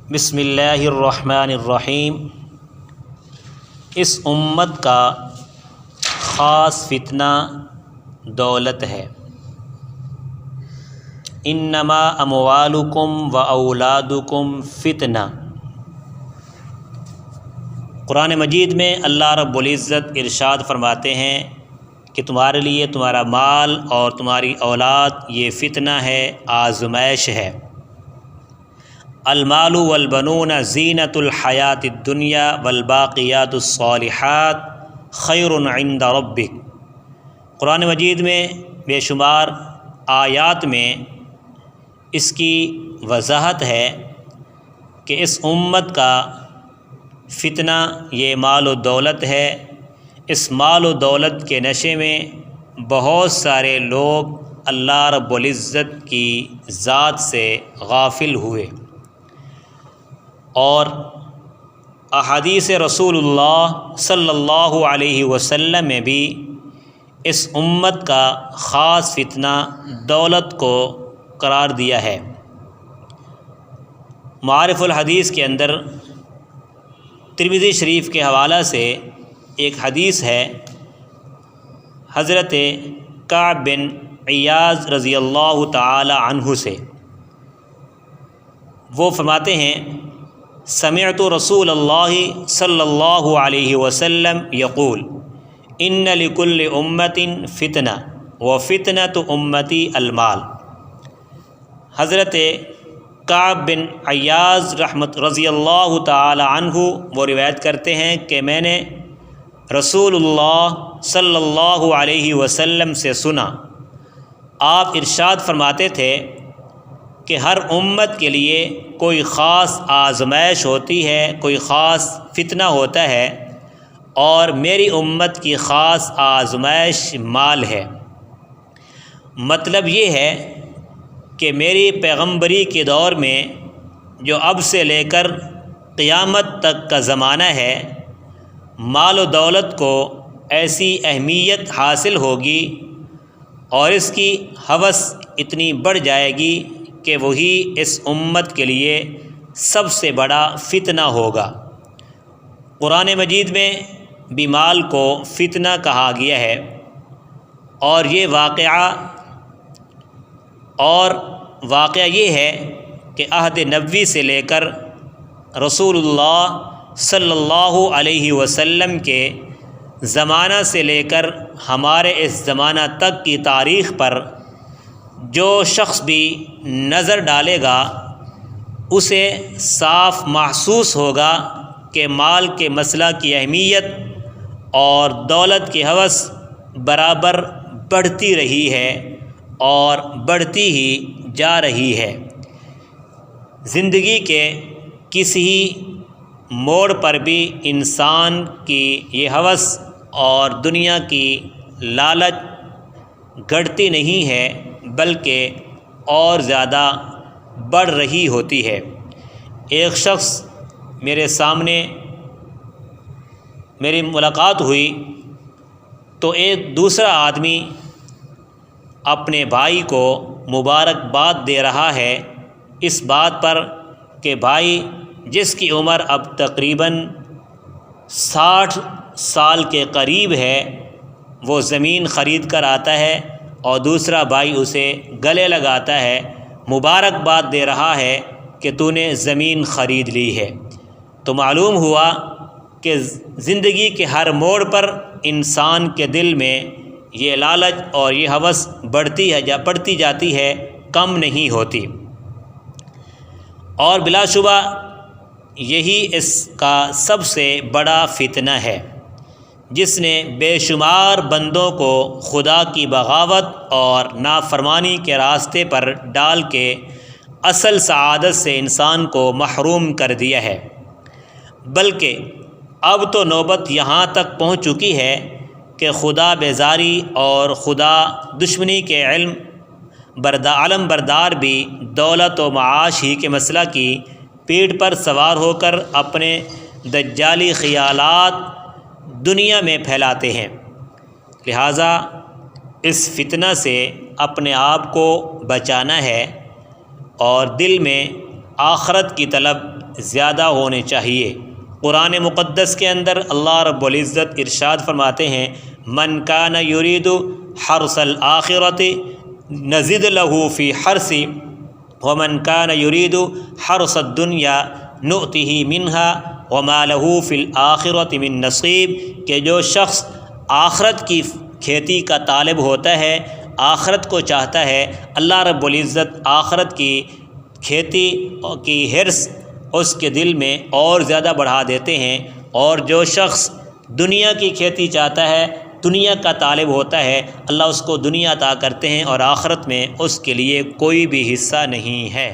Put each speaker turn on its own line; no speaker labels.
بسم اللہ الرحمن الرحیم۔ اس امت کا خاص فتنہ دولت ہے۔ انما اموالکم و اولادکم فتنہ۔ قرآن مجید میں اللہ رب العزت ارشاد فرماتے ہیں کہ تمہارے لیے تمہارا مال اور تمہاری اولاد یہ فتنہ ہے، آزمائش ہے۔ المال والبنون زینۃ الحیات الدنیا والباقیات الصالحات خیر عند ربک۔ قرآن مجید میں بے شمار آیات میں اس کی وضاحت ہے کہ اس امت کا فتنہ یہ مال و دولت ہے۔ اس مال و دولت کے نشے میں بہت سارے لوگ اللہ رب العزت کی ذات سے غافل ہوئے، اور احادیث رسول اللہ صلی اللہ علیہ وسلم میں بھی اس امت کا خاص فتنہ دولت کو قرار دیا ہے۔ معارف الحدیث کے اندر ترمذی شریف کے حوالہ سے ایک حدیث ہے، حضرت کعب بن عیاض رضی اللہ تعالی عنہ سے۔ وہ فرماتے ہیں، سمعت رسول اللہ صلی اللہ علیہ وسلم یقول ان لکل امت فتنہ وفتنۃ امتی المال۔ حضرت کعب بن عیاض رضی اللہ تعالی عنہ وہ روایت کرتے ہیں کہ میں نے رسول اللہ صلی اللہ علیہ وسلم سے سنا، آپ ارشاد فرماتے تھے کہ ہر امت کے لیے کوئی خاص آزمائش ہوتی ہے، کوئی خاص فتنہ ہوتا ہے، اور میری امت کی خاص آزمائش مال ہے۔ مطلب یہ ہے کہ میری پیغمبری کے دور میں جو اب سے لے کر قیامت تک کا زمانہ ہے، مال و دولت کو ایسی اہمیت حاصل ہوگی اور اس کی ہوس اتنی بڑھ جائے گی کہ وہی اس امت کے لیے سب سے بڑا فتنہ ہوگا۔ قرآن مجید میں بھی مال کو فتنہ کہا گیا ہے، اور یہ واقعہ یہ ہے کہ عہد نبوی سے لے کر رسول اللہ صلی اللہ علیہ وسلم کے زمانہ سے لے کر ہمارے اس زمانہ تک کی تاریخ پر جو شخص بھی نظر ڈالے گا اسے صاف محسوس ہوگا کہ مال کے مسئلہ کی اہمیت اور دولت کی ہوس برابر بڑھتی رہی ہے اور بڑھتی ہی جا رہی ہے۔ زندگی کے کسی موڑ پر بھی انسان کی یہ ہوس اور دنیا کی لالچ گھٹتی نہیں ہے بلکہ اور زیادہ بڑھ رہی ہوتی ہے۔ ایک شخص میرے سامنے میری ملاقات ہوئی تو ایک دوسرا آدمی اپنے بھائی کو مبارکباد دے رہا ہے اس بات پر کہ بھائی جس کی عمر اب تقریباً 60 سال کے قریب ہے وہ زمین خرید کر آتا ہے، اور دوسرا بھائی اسے گلے لگاتا ہے، مبارکباد دے رہا ہے کہ تو نے زمین خرید لی ہے۔ تو معلوم ہوا کہ زندگی کے ہر موڑ پر انسان کے دل میں یہ لالچ اور یہ ہوس بڑھتی جاتی ہے، کم نہیں ہوتی، اور بلا شبہ یہی اس کا سب سے بڑا فتنہ ہے جس نے بے شمار بندوں کو خدا کی بغاوت اور نافرمانی کے راستے پر ڈال کے اصل سعادت سے انسان کو محروم کر دیا ہے۔ بلکہ اب تو نوبت یہاں تک پہنچ چکی ہے کہ خدا بیزاری اور خدا دشمنی کے علم بردار بھی دولت و معاش ہی کے مسئلہ کی پیٹھ پر سوار ہو کر اپنے دجالی خیالات دنیا میں پھیلاتے ہیں۔ لہٰذا اس فتنہ سے اپنے آپ کو بچانا ہے اور دل میں آخرت کی طلب زیادہ ہونی چاہیے۔ قرآن مقدس کے اندر اللہ رب العزت ارشاد فرماتے ہیں من کان یرید حرث الآخرۃ نزد لہ فی حرثہ ومن کان یرید حرث الدنیا نؤتہ منہا وما لہ فی الآخرۃ من نصیب، کہ جو شخص آخرت کی کھیتی کا طالب ہوتا ہے، آخرت کو چاہتا ہے، اللہ رب العزت آخرت کی کھیتی کی حرص اس کے دل میں اور زیادہ بڑھا دیتے ہیں، اور جو شخص دنیا کی کھیتی چاہتا ہے، دنیا کا طالب ہوتا ہے، اللہ اس کو دنیا عطا کرتے ہیں اور آخرت میں اس کے لیے کوئی بھی حصہ نہیں ہے۔